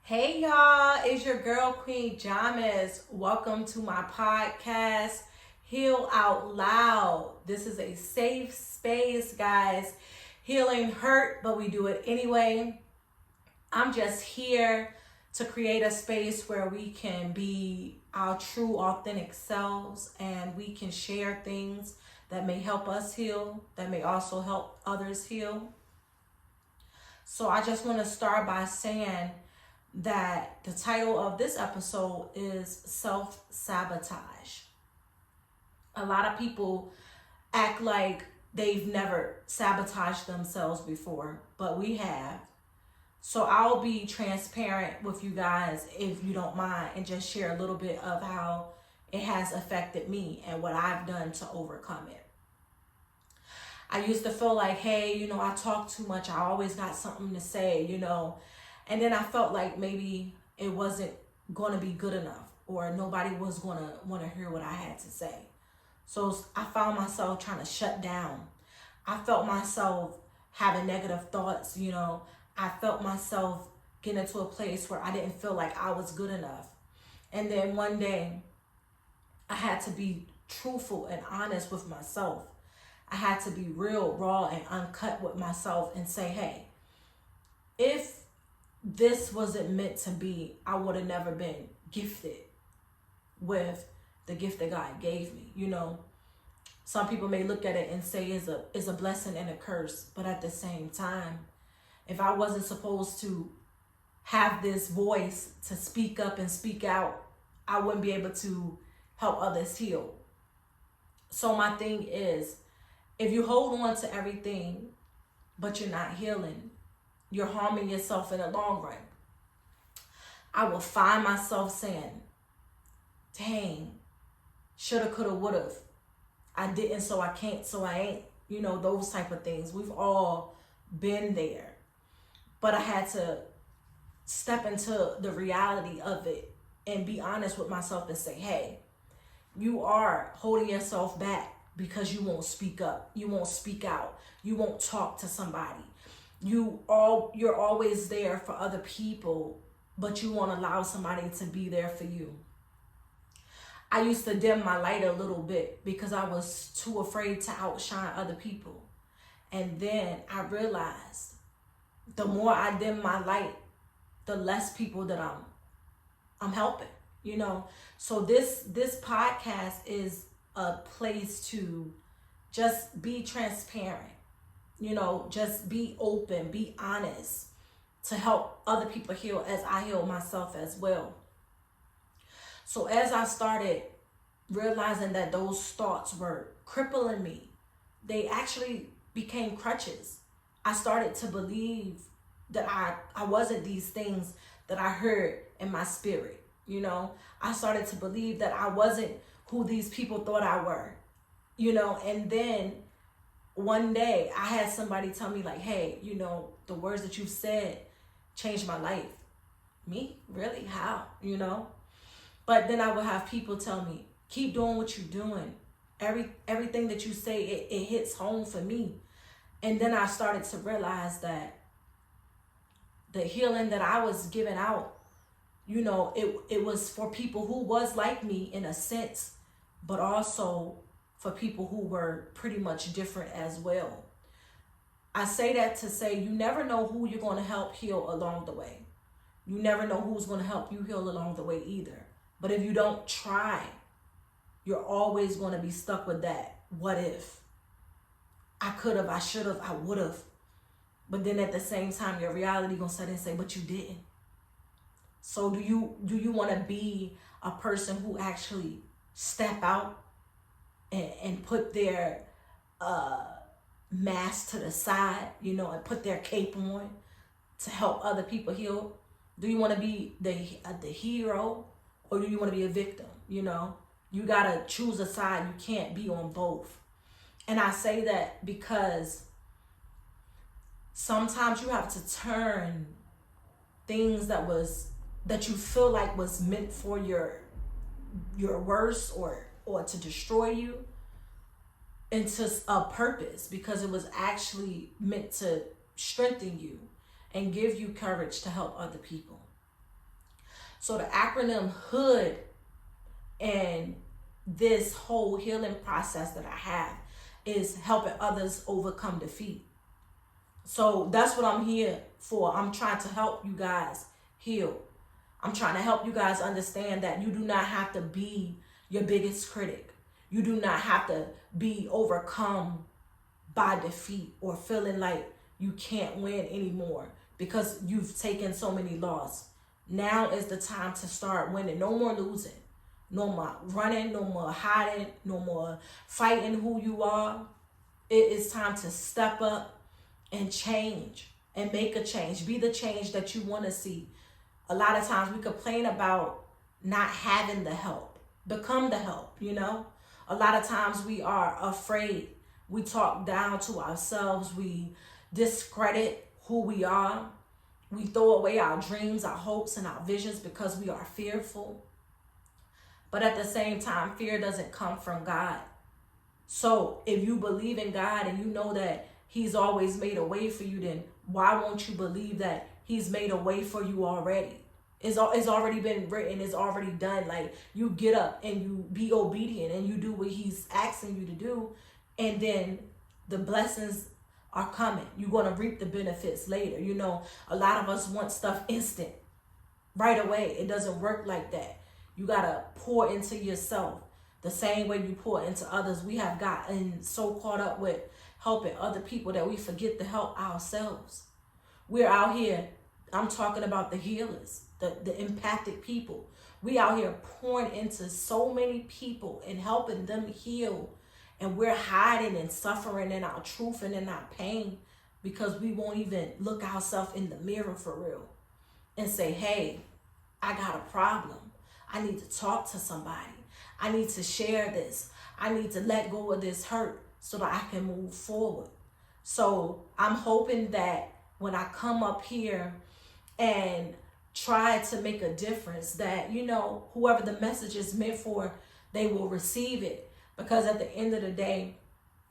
Hey y'all, it's your girl Queen Jamis. Welcome to my podcast, Heal Out Loud. This is a safe space, guys. Healing hurt, but we do it anyway. I'm just here to create a space where we can be our true, authentic selves and we can share things that may help us heal, that may also help others heal. So I just want to start by saying that the title of this episode is self-sabotage. A lot of people act like they've never sabotaged themselves before, but we have. So I'll be transparent with you guys if you don't mind and just share a little bit of how it has affected me and what I've done to overcome it. I used to feel like, hey, I talk too much. I always got something to say, And then I felt like maybe it wasn't going to be good enough or nobody was going to want to hear what I had to say. So I found myself trying to shut down. I felt myself having negative thoughts, I felt myself getting to a place where I didn't feel like I was good enough. And then one day I had to be truthful and honest with myself. I had to be real, raw, and uncut with myself and say, hey, if this wasn't meant to be, I would have never been gifted with the gift that God gave me. Some people may look at it and say it's a blessing and a curse, but at the same time, if I wasn't supposed to have this voice to speak up and speak out, I wouldn't be able to help others heal. So my thing is, if you hold on to everything, but you're not healing, you're harming yourself in the long run. I will find myself saying, dang, shoulda, coulda, woulda. I didn't, so I can't, so I ain't. Those type of things. We've all been there. But I had to step into the reality of it and be honest with myself and say, hey, you are holding yourself back because you won't speak up. You won't speak out. You won't talk to somebody. You're always there for other people, but you won't allow somebody to be there for you. I used to dim my light a little bit because I was too afraid to outshine other people. And then I realized the more I dim my light, the less people that I'm helping, So this podcast is a place to just be transparent, just be open, be honest, to help other people heal as I heal myself as well. So as I started realizing that those thoughts were crippling me, they actually became crutches. I started to believe that I wasn't these things that I heard in my spirit. I started to believe that I wasn't who these people thought I were, and then one day I had somebody tell me like, hey, the words that you said changed my life. Me? Really? How? But then I would have people tell me, keep doing what you're doing. Everything that you say, it hits home for me. And then I started to realize that the healing that I was giving out, it was for people who was like me in a sense, but also for people who were pretty much different as well. I say that to say you never know who you're going to help heal along the way. You never know who's going to help you heal along the way either. But if you don't try, you're always going to be stuck with that. What if? I could have, I should have, I would have. But then at the same time, your reality going to sit and say, but you didn't. So do you want to be a person who actually step out and put their mask to the side, and put their cape on to help other people heal? Do you want to be the hero, or do you want to be a victim? You got to choose a side. You can't be on both. And I say that because sometimes you have to turn things that you feel like was meant for your worst or to destroy you into a purpose, because it was actually meant to strengthen you and give you courage to help other people. So the acronym HOOD and this whole healing process that I have is helping others overcome defeat. So that's what I'm here for. I'm trying to help you guys heal. I'm trying to help you guys understand that you do not have to be your biggest critic. You do not have to be overcome by defeat or feeling like you can't win anymore because you've taken so many losses. Now is the time to start winning. No more losing. No more running. No more hiding. No more fighting who you are. It is time to step up and change and make a change. Be the change that you want to see. A lot of times we complain about not having the help. Become the help, you know? A lot of times we are afraid. We talk down to ourselves. We discredit who we are. We throw away our dreams, our hopes, and our visions because we are fearful. But at the same time, fear doesn't come from God. So if you believe in God and you know that He's always made a way for you, then why won't you believe that He's made a way for you already? It's already been written. It's already done. Like, you get up and you be obedient and you do what He's asking you to do, and then the blessings are coming. You're going to reap the benefits later. You know, a lot of us want stuff instant, right away. It doesn't work like that. You got to pour into yourself the same way you pour into others. We have gotten so caught up with helping other people that we forget to help ourselves. We're out here, I'm talking about the healers, the empathic people. We out here pouring into so many people and helping them heal. And we're hiding and suffering in our truth and in our pain because we won't even look ourselves in the mirror for real and say, hey, I got a problem. I need to talk to somebody. I need to share this. I need to let go of this hurt so that I can move forward. So I'm hoping that when I come up here and try to make a difference, that, you know, whoever the message is meant for, they will receive it. Because at the end of the day,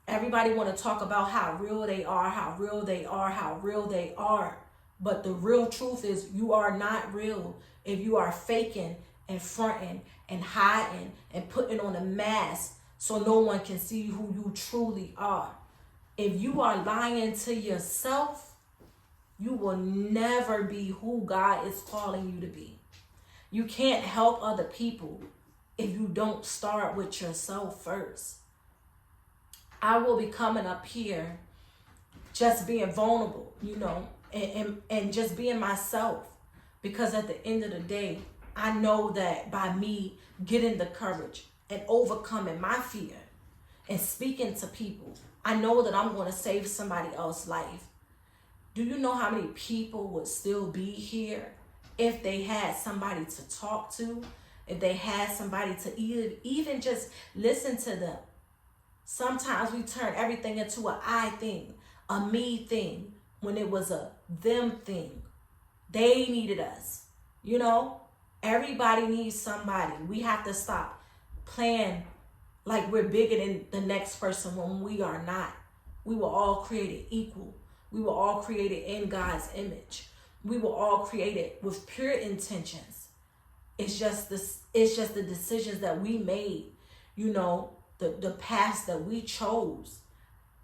everybody want to talk about how real they are, how real they are, how real they are. But the real truth is you are not real if you are faking and fronting and hiding and putting on a mask so no one can see who you truly are. If you are lying to yourself, you will never be who God is calling you to be. You can't help other people if you don't start with yourself first. I will be coming up here just being vulnerable, you know, and just being myself. Because at the end of the day, I know that by me getting the courage and overcoming my fear and speaking to people, I know that I'm going to save somebody else's life. Do you know how many people would still be here if they had somebody to talk to? If they had somebody to even just listen to them? Sometimes we turn everything into an I thing, a me thing, when it was a them thing. They needed us. You know, everybody needs somebody. We have to stop playing like we're bigger than the next person when we are not. We were all created equal. We were all created in God's image. We were all created with pure intentions. It's just the decisions that we made, you know, the paths that we chose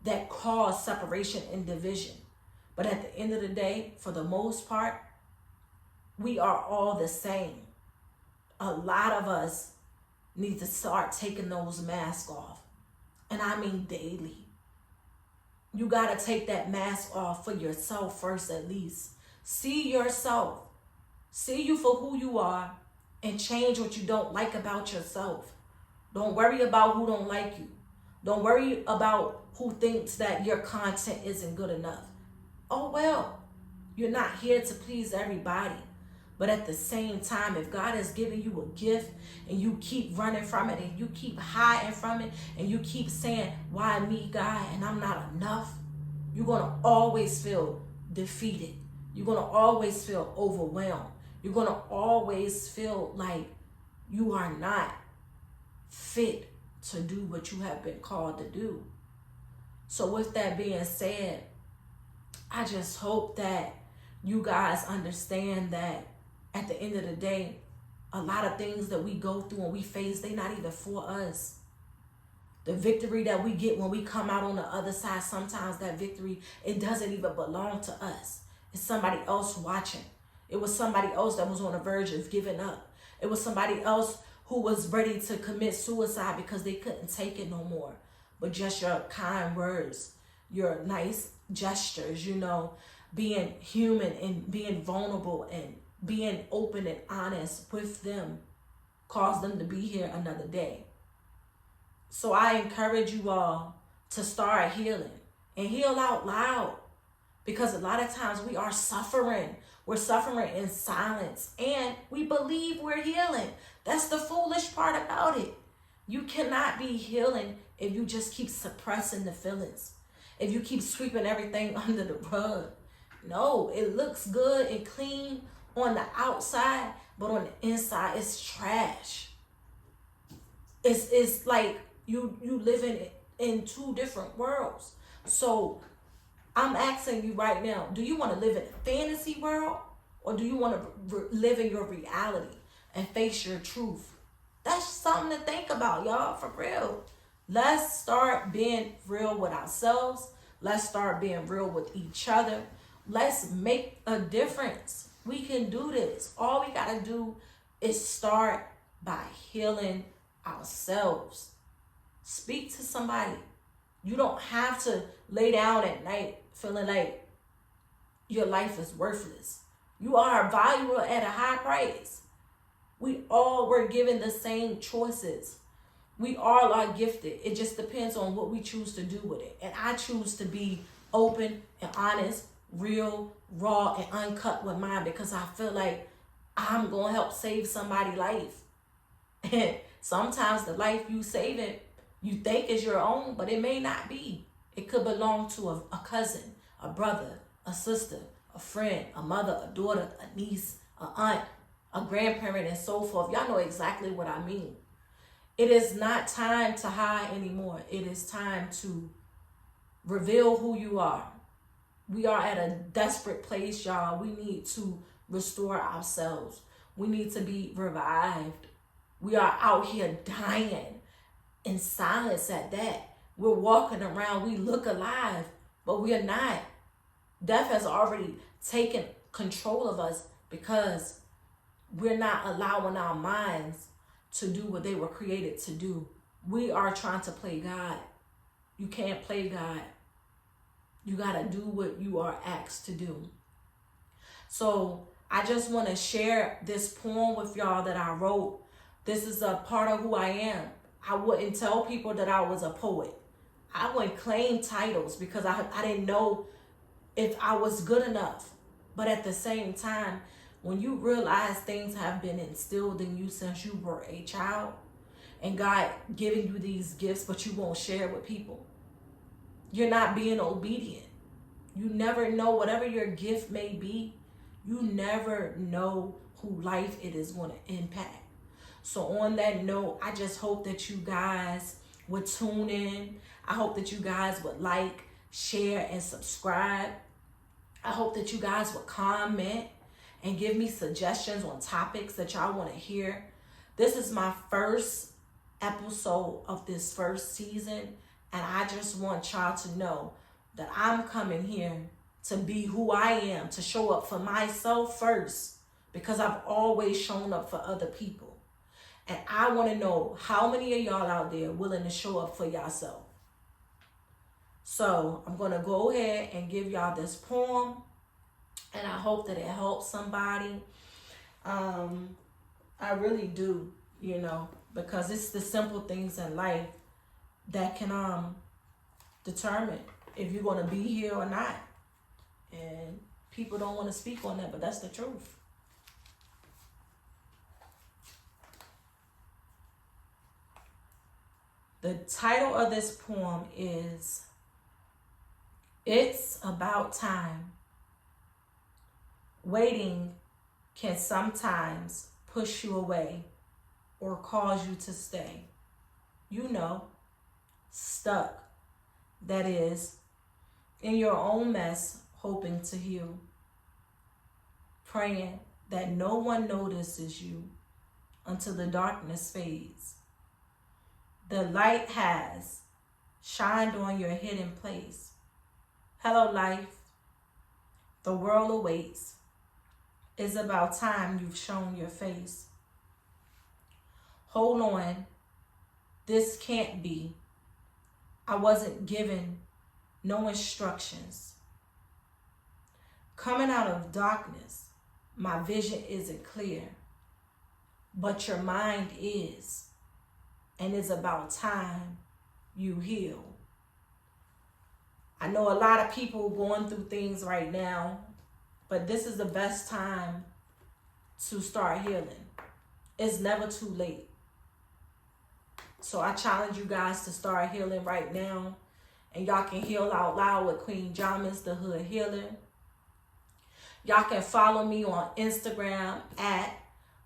that caused separation and division. But at the end of the day, for the most part, we are all the same. A lot of us need to start taking those masks off. And I mean daily. You got to take that mask off for yourself first, at least. See yourself. See you for who you are and change what you don't like about yourself. Don't worry about who don't like you. Don't worry about who thinks that your content isn't good enough. Oh, well, you're not here to please everybody. But at the same time, if God has given you a gift and you keep running from it and you keep hiding from it and you keep saying, why me, God, and I'm not enough, you're going to always feel defeated. You're going to always feel overwhelmed. You're going to always feel like you are not fit to do what you have been called to do. So with that being said, I just hope that you guys understand that at the end of the day, A lot of things that we go through and we face, they're not even for us. The victory that we get when we come out on the other side, sometimes that victory, it doesn't even belong to us. It's somebody else watching. It was somebody else that was on the verge of giving up. It was somebody else who was ready to commit suicide because they couldn't take it no more. But just your kind words, your nice gestures, being human and being vulnerable and being open and honest with them caused them to be here another day. So I encourage you all to start healing and heal out loud, because a lot of times we are suffering. We're suffering in silence and we believe we're healing. That's the foolish part about it. You cannot be healing if you just keep suppressing the feelings, if you keep sweeping everything under the rug. No, it looks good and clean on the outside, but on the inside it's trash. It's like you living in two different worlds. So I'm asking you right now, do you want to live in a fantasy world, or do you want to live in your reality and face your truth? That's something to think about, y'all, for real. Let's start being real with ourselves. Let's start being real with each other. Let's make a difference. We can do this. All we got to do is start by healing ourselves. Speak to somebody. You don't have to lay down at night feeling like your life is worthless. You are valuable at a high price. We all were given the same choices. We all are gifted. It just depends on what we choose to do with it. And I choose to be open and honest, real, raw, and uncut with mine, because I feel like I'm going to help save somebody's life. And sometimes the life you saving, you think is your own, but it may not be. It could belong to a cousin, a brother, a sister, a friend, a mother, a daughter, a niece, a aunt, a grandparent, and so forth. Y'all know exactly what I mean. It is not time to hide anymore. It is time to reveal who you are. We are at a desperate place, y'all. We need to restore ourselves. We need to be revived. We are out here dying in silence at that. We're walking around, we look alive, but we are not. Death has already taken control of us because we're not allowing our minds to do what they were created to do. We are trying to play God. You can't play God. You got to do what you are asked to do. So I just want to share this poem with y'all that I wrote. This is a part of who I am. I wouldn't tell people that I was a poet. I wouldn't claim titles because I didn't know if I was good enough. But at the same time, when you realize things have been instilled in you since you were a child, and God giving you these gifts, but you won't share with people, you're not being obedient. You never know, whatever your gift may be, you never know who life it is going to impact. So on that note, I just hope that you guys would tune in. I hope that you guys would like, share, and subscribe. I hope that you guys would comment and give me suggestions on topics that y'all want to hear. This is my first episode of this first season, and I just want y'all to know that I'm coming here to be who I am, to show up for myself first, because I've always shown up for other people. And I want to know how many of y'all out there willing to show up for yourself. So I'm going to go ahead and give y'all this poem, and I hope that it helps somebody. I really do, because it's the simple things in life that can determine if you're going to be here or not. And people don't want to speak on that, but that's the truth. The title of this poem is It's About Time. Waiting can sometimes push you away or cause you to stay. Stuck. That is, in your own mess, hoping to heal. Praying that no one notices you until the darkness fades. The light has shined on your hidden place. Hello, life. The world awaits. It's about time you've shown your face. Hold on. This can't be. I wasn't given no instructions. Coming out of darkness, my vision isn't clear, but your mind is, and it's about time you heal. I know a lot of people going through things right now, but this is the best time to start healing. It's never too late. So I challenge you guys to start healing right now. And y'all can heal out loud with Queen Jamis, the Hood Healer. Y'all can follow me on Instagram at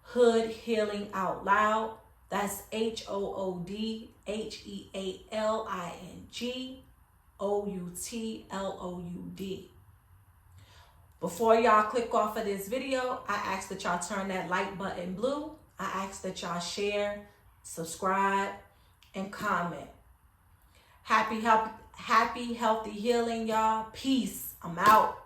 Hood Healing Out Loud. That's HOODHEALINGOUTLOUD. Before y'all click off of this video, I ask that y'all turn that like button blue. I ask that y'all share, subscribe, and comment. Happy, healthy healing, y'all. Peace. I'm out.